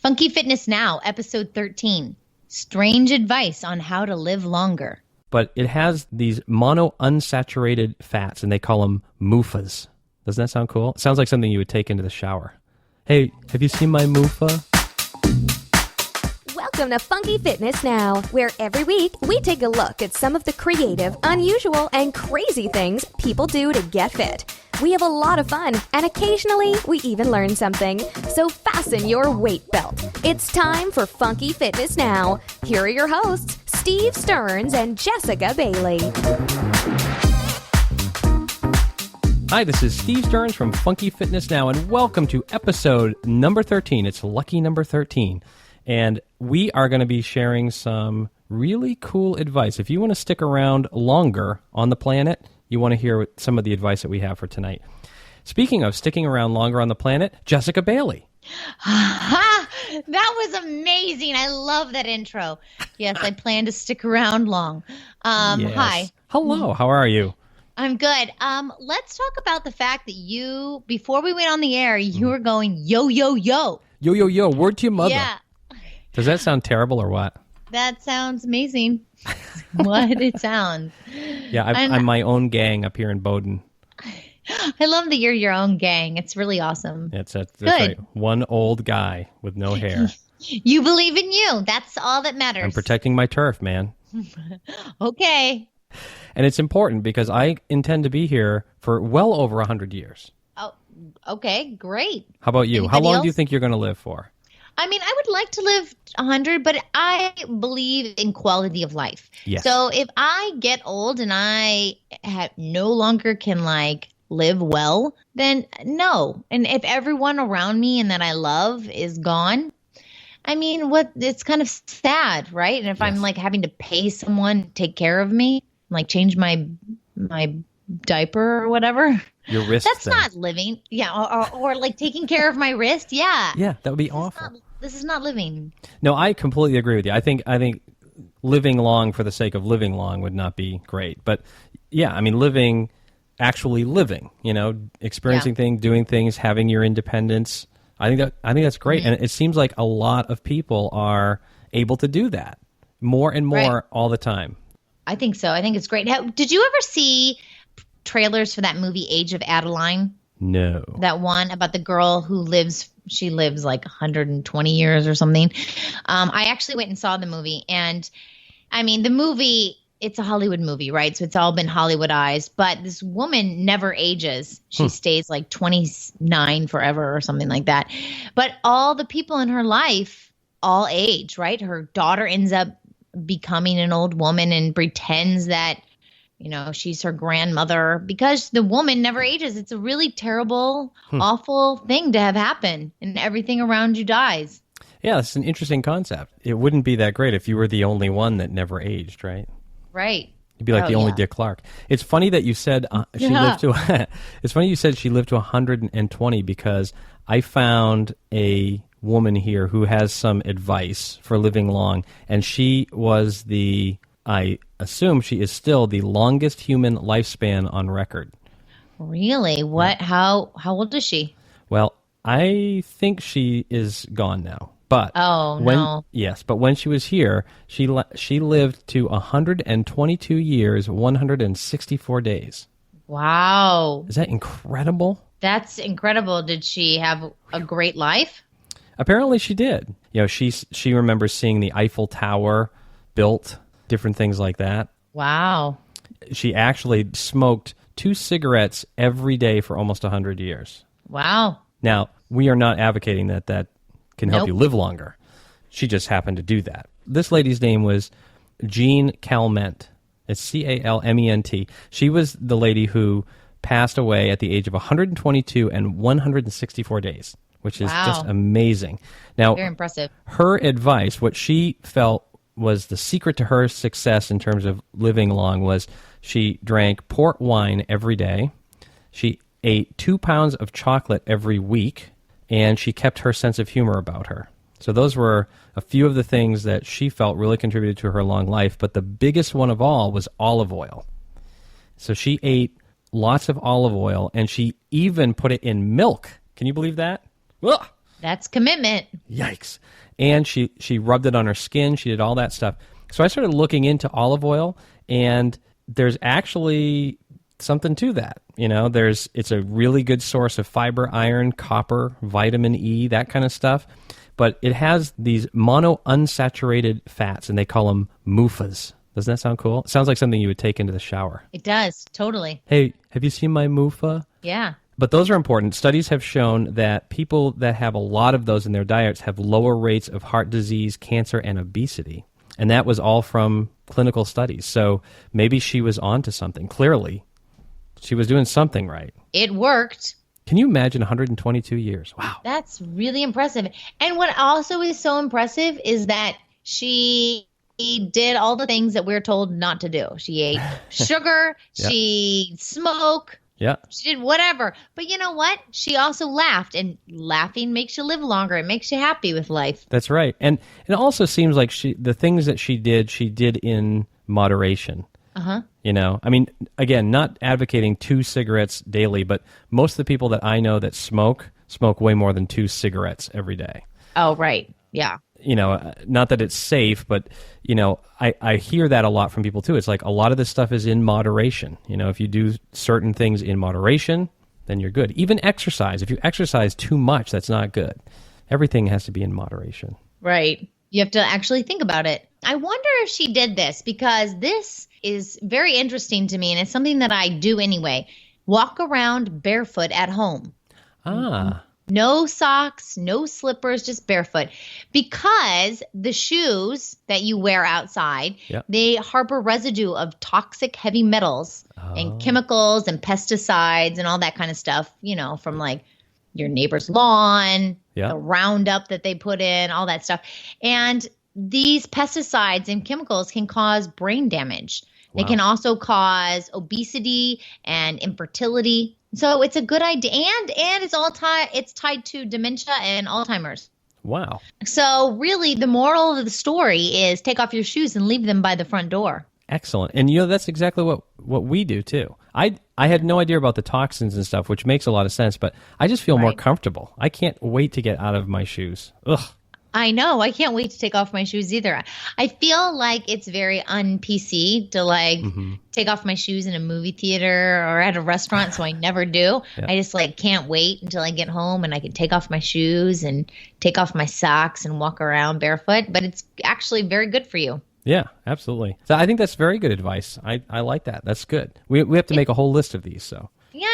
Funky Fitness Now, episode 13. Strange advice on how to live longer. But it has these monounsaturated fats, and they call them MUFAs. Doesn't that sound cool? It sounds like something you would take into the shower. Hey, have you seen my MUFA? Welcome to Funky Fitness Now, where every week we take a look at some of the creative, unusual, and crazy things people do to get fit. We have a lot of fun, and occasionally we even learn something. So fasten your weight belt. It's time for Funky Fitness Now. Here are your hosts, Steve Stearns and Jessica Bailey. Hi, this is Steve Stearns from Funky Fitness Now, and welcome to episode number 13. It's lucky number 13. And we are going to be sharing some really cool advice. If you want to stick around longer on the planet, you want to hear some of the advice that we have for tonight. Speaking of sticking around longer on the planet, Jessica Bailey. That was amazing. I love that intro. Yes, I plan to stick around long. Yes. Hi. Hello, how are you? I'm good. Let's talk about the fact that before we went on the air, you were going, yo, yo, yo. Yo, yo, yo, word to your mother. Yeah. Does that sound terrible or what? That sounds amazing. What it sounds. Yeah, I'm my own gang up here in Bowdoin. I love that you're your own gang. It's really awesome. That's Good. right. One old guy with no hair. You believe in you. That's all that matters. I'm protecting my turf, man. Okay. And it's important because I intend to be here for well over 100 years. Oh, okay. Great. How about you? Anybody How long else? do you think you're going to live for? I mean, I would like to live 100, but I believe in quality of life. Yes. So if I get old and I no longer can live well, then no. And if everyone around me and that I love is gone, I mean, it's kind of sad, right? And if I'm having to pay someone to take care of me, change my diaper or whatever. Your wrist That's thing. not living. Yeah, or taking care of my wrist. Yeah. Yeah, that would be awful. This is not living. No, I completely agree with you. I think living long for the sake of living long would not be great. But yeah, I mean actually living, experiencing things, doing things, having your independence. I think that's great. And it seems like a lot of people are able to do that more and more all the time. I think so. I think it's great. Did you ever see trailers for that movie Age of Adeline? No. That one about the girl who lives 120 years or something. I actually went and saw the movie. And I mean, the movie, it's a Hollywood movie, right? So it's all been Hollywoodized. But this woman never ages. She stays 29 forever or something like that. But all the people in her life all age, right? Her daughter ends up becoming an old woman and pretends that she's her grandmother because the woman never ages. It's a really terrible, awful thing to have happen, and everything around you dies. Yeah, it's an interesting concept. It wouldn't be that great if you were the only one that never aged, right? Right. You'd be like the only Dick Clark. It's funny that you said she lived to. It's funny you said she lived to 120 because I found a woman here who has some advice for living long, and she was I assume she is still the longest human lifespan on record. Really? What? How old is she? Well, I think she is gone now. But no. Yes, but when she was here, she lived to 122 years, 164 days. Wow. Is that incredible? That's incredible. Did she have a great life? Apparently she did. She remembers seeing the Eiffel Tower built, different things like that. Wow. She actually smoked 2 cigarettes every day for almost 100 years. Wow. Now, we are not advocating that can help you live longer. She just happened to do that. This lady's name was Jean Calment. It's Calment. She was the lady who passed away at the age of 122 and 164 days, which is just amazing. Now, very impressive. Her advice, what she felt was the secret to her success in terms of living long, was she drank port wine every day. She ate 2 pounds of chocolate every week, and she kept her sense of humor about her. So those were a few of the things that she felt really contributed to her long life, but the biggest one of all was olive oil. So she ate lots of olive oil, and she even put it in milk. Can you believe that? Ugh. That's commitment. Yikes. And she rubbed it on her skin. She did all that stuff. So I started looking into olive oil, and there's actually something to that. It's a really good source of fiber, iron, copper, vitamin E, that kind of stuff. But it has these monounsaturated fats, and they call them MUFAs. Doesn't that sound cool? It sounds like something you would take into the shower. It does, totally. Hey, have you seen my MUFA? Yeah. But those are important. Studies have shown that people that have a lot of those in their diets have lower rates of heart disease, cancer, and obesity. And that was all from clinical studies. So maybe she was onto something. Clearly, she was doing something right. It worked. Can you imagine 122 years? Wow. That's really impressive. And what also is so impressive is that she did all the things that we're told not to do. She ate sugar, Yep. she smoked, Yeah. she did whatever. But you know what? She also laughed, and laughing makes you live longer. It makes you happy with life. That's right. And it also seems like the things that she did in moderation. Uh-huh. I mean, again, not advocating 2 cigarettes daily, but most of the people that I know that smoke way more than 2 cigarettes every day. Oh, right. Yeah. Not that it's safe, but, I hear that a lot from people too. It's like a lot of this stuff is in moderation. If you do certain things in moderation, then you're good. Even exercise. If you exercise too much, that's not good. Everything has to be in moderation. Right. You have to actually think about it. I wonder if she did this, because this is very interesting to me, and it's something that I do anyway. Walk around barefoot at home. Ah. No socks, no slippers, just barefoot. Because the shoes that you wear outside, Yep. they harbor residue of toxic heavy metals and chemicals and pesticides and all that kind of stuff, from like your neighbor's lawn, Yep. the Roundup that they put in, all that stuff. And these pesticides and chemicals can cause brain damage. They Wow. can also cause obesity and infertility. So it's a good idea, and it's tied to dementia and Alzheimer's. Wow. So really, the moral of the story is take off your shoes and leave them by the front door. Excellent. And that's exactly what we do too. I had no idea about the toxins and stuff, which makes a lot of sense, but I just feel more Right. comfortable. I can't wait to get out of my shoes. Ugh. I know. I can't wait to take off my shoes either. I feel like it's very un-PC to take off my shoes in a movie theater or at a restaurant, so I never do. Yeah. I just can't wait until I get home and I can take off my shoes and take off my socks and walk around barefoot. But it's actually very good for you. Yeah, absolutely. So I think that's very good advice. I like that. That's good. We have to make a whole list of these. So Yeah,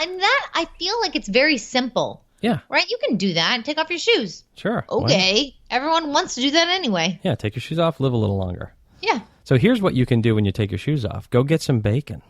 and that I feel like it's very simple. yeah, Right? You can do that. Take off your shoes. sure. Why not? Okay. Everyone wants to do that anyway. Yeah, take your shoes off, live a little longer. Yeah. So here's what you can do when you take your shoes off. Go get some bacon.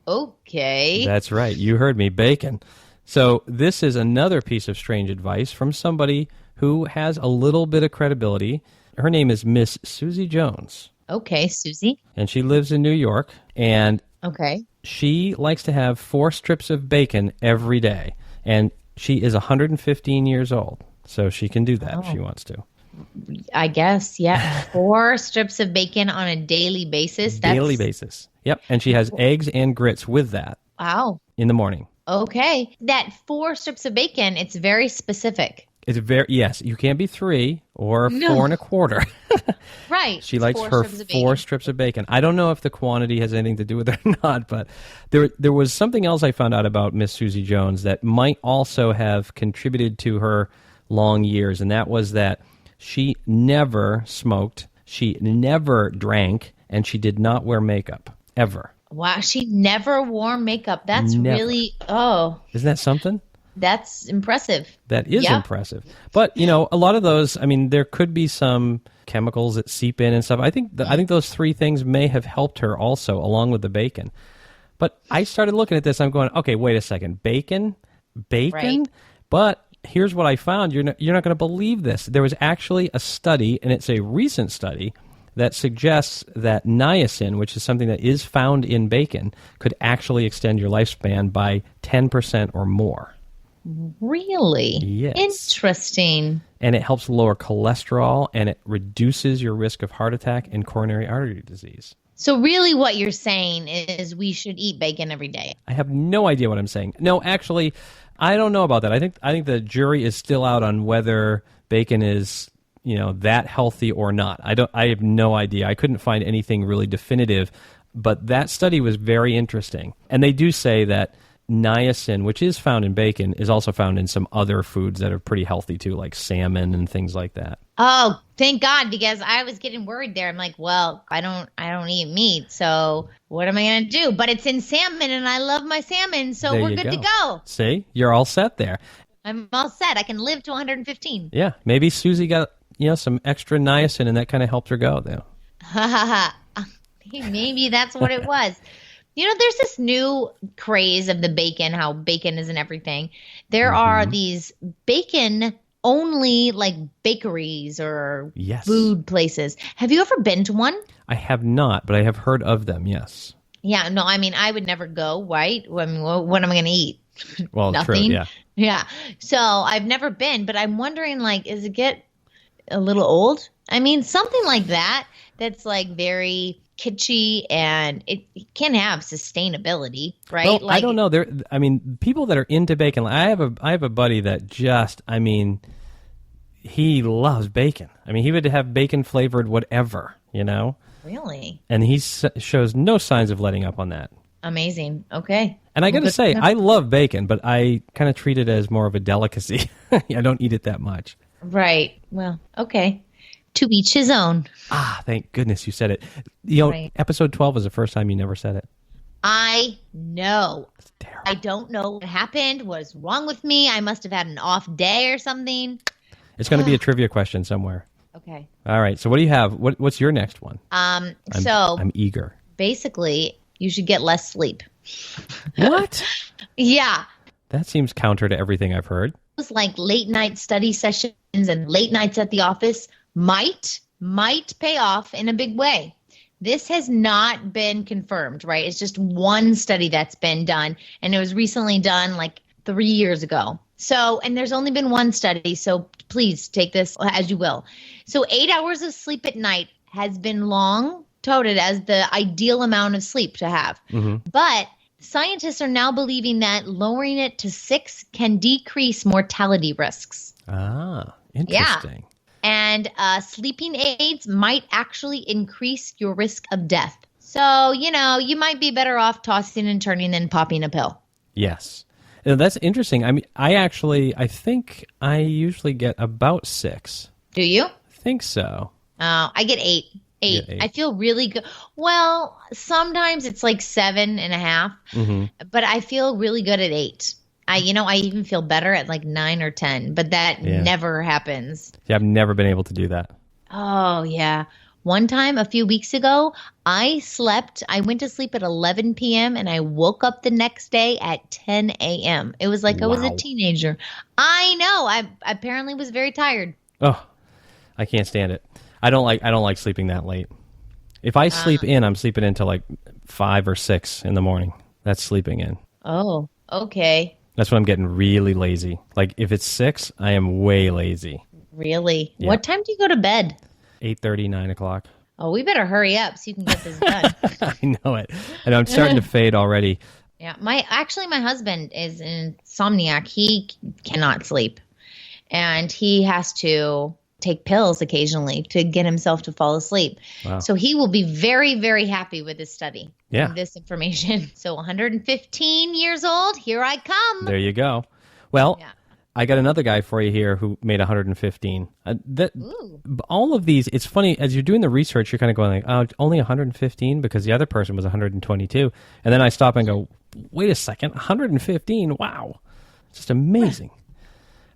Okay. That's right. You heard me, bacon. So this is another piece of strange advice from somebody who has a little bit of credibility. Her name is Miss Susie Jones, Okay, Susie. and she lives in New York, and Okay. she likes to have 4 strips of bacon every day. And she is 115 years old, so she can do that if she wants to. I guess, yeah. 4 strips of bacon on a daily basis. Daily basis. Yep. And she has eggs and grits with that Wow. in the morning. Okay. That 4 strips of bacon, it's very specific. It's yes, you can't be 3 or No. 4 1/4. Right. She likes 4 her strips of 4 bacon. strips of bacon. I don't know if the quantity has anything to do with it or not, but there was something else I found out about Miss Susie Jones that might also have contributed to her long years, and that was that she never smoked, she never drank, and she did not wear makeup, ever. Wow. She never wore makeup. That's Never. really, Isn't that something? that's impressive. That is Yep. impressive. But, a lot of those, I mean, there could be some chemicals that seep in and stuff. I think those 3 things may have helped her also, along with the bacon. But I started looking at this, I'm going, okay, wait a second. Bacon? Right. But here's what I found. You're not going to believe this. There was actually a study, and it's a recent study, that suggests that niacin, which is something that is found in bacon, could actually extend your lifespan by 10% or more. Really? Yes. Interesting. And it helps lower cholesterol, and it reduces your risk of heart attack and coronary artery disease. So really what you're saying is we should eat bacon every day. I have no idea what I'm saying. No, actually, I don't know about that. I think the jury is still out on whether bacon is, that healthy or not. I have no idea. I couldn't find anything really definitive, but that study was very interesting. And they do say that niacin, which is found in bacon, is also found in some other foods that are pretty healthy too, like salmon and things like that. Oh, thank God, because I was getting worried there. I'm like, well, I don't eat meat, so what am I going to do? But it's in salmon, and I love my salmon, so There we're you good to go. go. See, you're all set there. I'm all set. I can live to 115. Yeah, maybe Susie got some extra niacin, and that kind of helped her go though. Ha ha ha. Maybe that's what it was. There's this new craze of the bacon, how bacon is in everything. There are these bacon only like bakeries or Yes. food places. Have you ever been to one? I have not, but I have heard of them. Yes. Yeah, no, I mean, I would never go, right? I mean, what am I going to eat? Well, Nothing. true. Yeah. Yeah. So I've never been, but I'm wondering, like, is it get a little old? I mean, something like that that's like very kitschy and it can have sustainability, right? Well, like, I don't know. People that are into bacon. I have a buddy that he loves bacon. I mean, he would have bacon flavored whatever, Really? and he shows no signs of letting up on that. Amazing. Okay. And I got Well, to good say, to know. I love bacon, but I kind of treat it as more of a delicacy. I don't eat it that much. Right. Well, okay. To each his own. Ah, thank goodness you said it. Right. Episode 12 was the first time you never said it. I know. It's terrible. I don't know what happened. What's wrong with me? I must have had an off day or something. It's going to be a trivia question somewhere. Okay. All right. So what do you have? What's your next one? So I'm eager. basically, you should get less sleep. What? Yeah. That seems counter to everything I've heard. It's like late night study sessions and late nights at the office might pay off in a big way. This has not been confirmed, right? It's just one study that's been done, and it was recently done like 3 years ago. So, and there's only been one study, so please take this as you will. So 8 hours of sleep at night has been long touted as the ideal amount of sleep to have. But scientists are now believing that lowering it to 6 can decrease mortality risks. Ah, interesting. And sleeping aids might actually increase your risk of death. So, you might be better off tossing and turning than popping a pill. Yes. That's interesting. I mean, I think I usually get about 6. Do you? I think so. I get 8. You get 8. I feel really good. Well, sometimes it's like 7.5, but I feel really good at 8. I even feel better at like 9 or 10, but that never happens. Yeah, I've never been able to do that. Oh, yeah. One time a few weeks ago, I went to sleep at 11 p.m. and I woke up the next day at 10 a.m. It was like I was a Wow. teenager. I know. I apparently was very tired. Oh, I can't stand it. I don't like sleeping that late. If I sleep in, I'm sleeping until like 5 or 6 in the morning. That's sleeping in. Oh, okay. That's when I'm getting really lazy. Like if it's 6, I am way lazy. Really? Yeah. What time do you go to bed? 8:30, 9 o'clock. Oh, we better hurry up so you can get this done. I know it. And I'm starting to fade already. Yeah, my husband is an insomniac. He cannot sleep, and he has to take pills occasionally to get himself to fall asleep. Wow. So he will be very, very happy with this study. Yeah. And this information. So 115 years old, here I come. There you go. Well, Yeah. I got another guy for you here who made 115. Ooh. All of these, it's funny, as you're doing the research, you're kind of going like, oh, only 115 because the other person was 122. And then I stop and go, wait a second, 115? Wow. It's just amazing.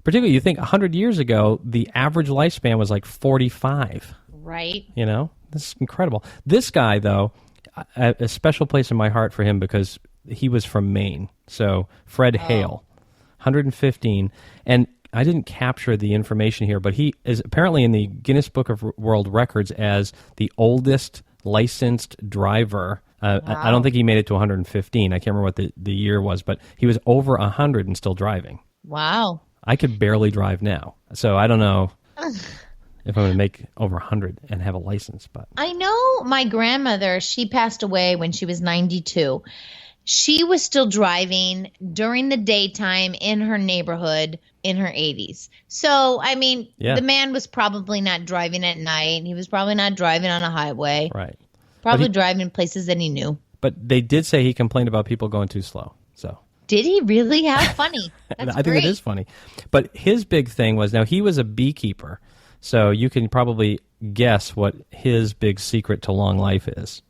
Particularly, you think 100 years ago, the average lifespan was like 45. Right. This is incredible. This guy, though, a special place in my heart for him because he was from Maine. So Fred Hale, 115. And I didn't capture the information here, but he is apparently in the Guinness Book of World Records as the oldest licensed driver. I don't think he made it to 115. I can't remember what the year was, but he was over 100 and still driving. Wow. I could barely drive now. So I don't know. if I'm going to make over 100 and have a license. But I know my grandmother, she passed away when she was 92. She was still driving during the daytime in her neighborhood in her 80s. So, I mean, Yeah. the man was probably not driving at night. He was probably not driving on a highway. right. Probably driving places that he knew. But they did say he complained about people going too slow. So Did he really? How funny. That's I think great. it is funny. But his big thing was, now he was a beekeeper. So you can probably guess what his big secret to long life is.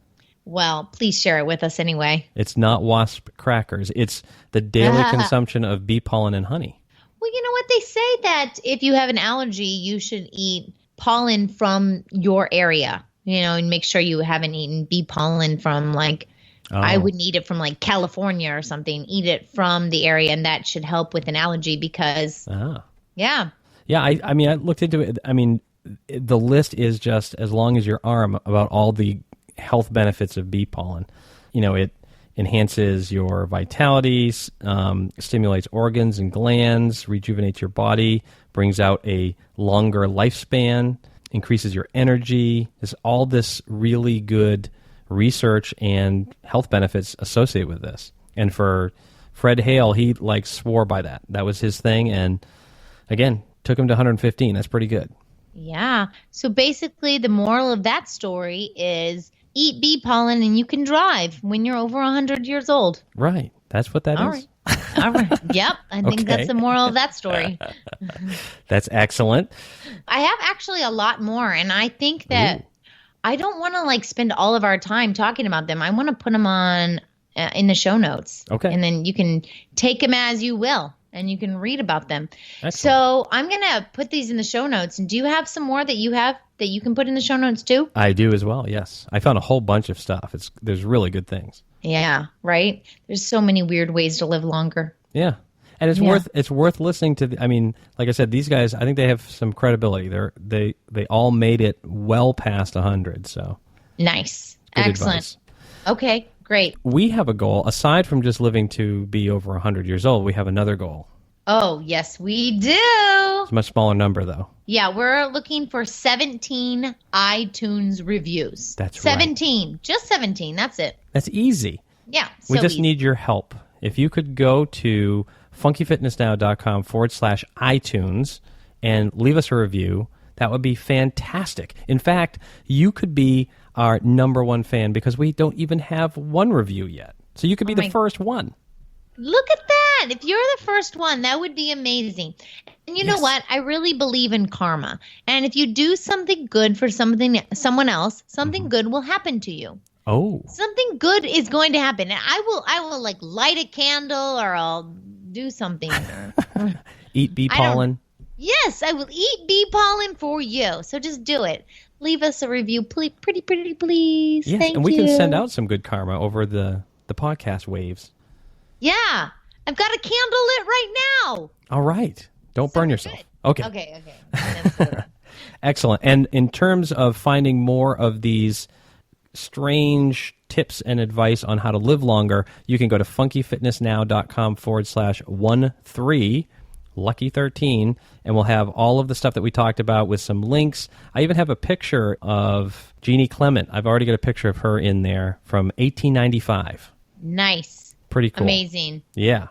Well, please share it with us anyway. It's not wasp crackers. It's the daily consumption of bee pollen and honey. Well, you know what? They say that if you have an allergy, you should eat pollen from your area, and make sure you haven't eaten bee pollen from I wouldn't eat it from California or something. Eat it from the area, and that should help with an allergy because, yeah. Yeah, I mean, I looked into it. I mean, the list is just as long as your arm about all the health benefits of bee pollen. It enhances your vitality, stimulates organs and glands, rejuvenates your body, brings out a longer lifespan, increases your energy. There's all this really good research and health benefits associated with this. And for Fred Hale, he swore by that. That was his thing. And again, took him to 115. That's pretty good. Yeah. So basically, the moral of that story is eat bee pollen and you can drive when you're over 100 years old. Right. That's what that All is. right. All right. Yep. I think Okay. that's the moral of that story. That's excellent. I have actually a lot more, and I think that I don't want to spend all of our time talking about them. I want to put them on in the show notes. Okay. And then you can take them as you will, and you can read about them. Excellent. So I'm going to put these in the show notes. And do you have some more that you have that you can put in the show notes too? I do as well, yes. I found a whole bunch of stuff. There's really good things. Yeah, right? There's so many weird ways to live longer. Yeah. And it's worth listening to. I mean, like I said, these guys, I think they have some credibility. They all made it well past 100, so. Nice. Good Excellent. advice. Okay, great. We have a goal. Aside from just living to be over 100 years old, we have another goal. Oh, yes, we do. It's a much smaller number, though. Yeah, we're looking for 17 iTunes reviews. That's right. 17. Just 17. That's it. That's easy. Yeah. We so just easy. need your help. If you could go to funkyfitnessnow.com/iTunes and leave us a review, that would be fantastic. In fact, you could be our number one fan because we don't even have one review yet. So you could be the first one. Look at that. If you're the first one, that would be amazing. And you know what? I really believe in karma. And if you do something good for someone else, something good will happen to you. Oh. Something good is going to happen. And I will light a candle or I'll do something. Eat bee pollen. Yes, I will eat bee pollen for you. So just do it. Leave us a review, please, pretty, please. Yes, Thank and we you. can send out some good karma over the podcast waves. Yeah, I've got a candle lit right now. All right. Don't burn yourself. Good. Okay. Okay. Excellent. And in terms of finding more of these strange tips and advice on how to live longer, you can go to funkyfitnessnow.com/13, lucky 13, and we'll have all of the stuff that we talked about with some links. I even have a picture of Jeannie Clement. I've already got a picture of her in there from 1895. Nice. Pretty cool. Amazing. Yeah.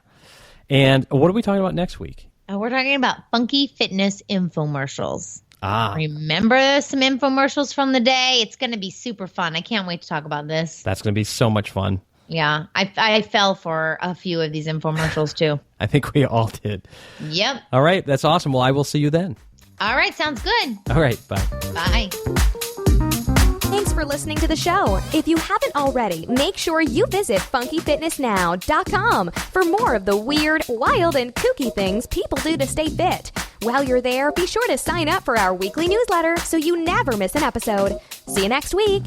And what are we talking about next week? We're talking about funky fitness infomercials. Ah, Remember some infomercials from the day? It's going to be super fun. I can't wait to talk about this. that's going to be so much fun. Yeah, I fell for a few of these infomercials too. I think we all did. Yep. All right. That's awesome. Well, I will see you then. All right, sounds good. All right. Bye. Bye. Thanks for listening to the show. If you haven't already, make sure you visit funkyfitnessnow.com for more of the weird, wild, and kooky things people do to stay fit. While you're there, be sure to sign up for our weekly newsletter so you never miss an episode. See you next week.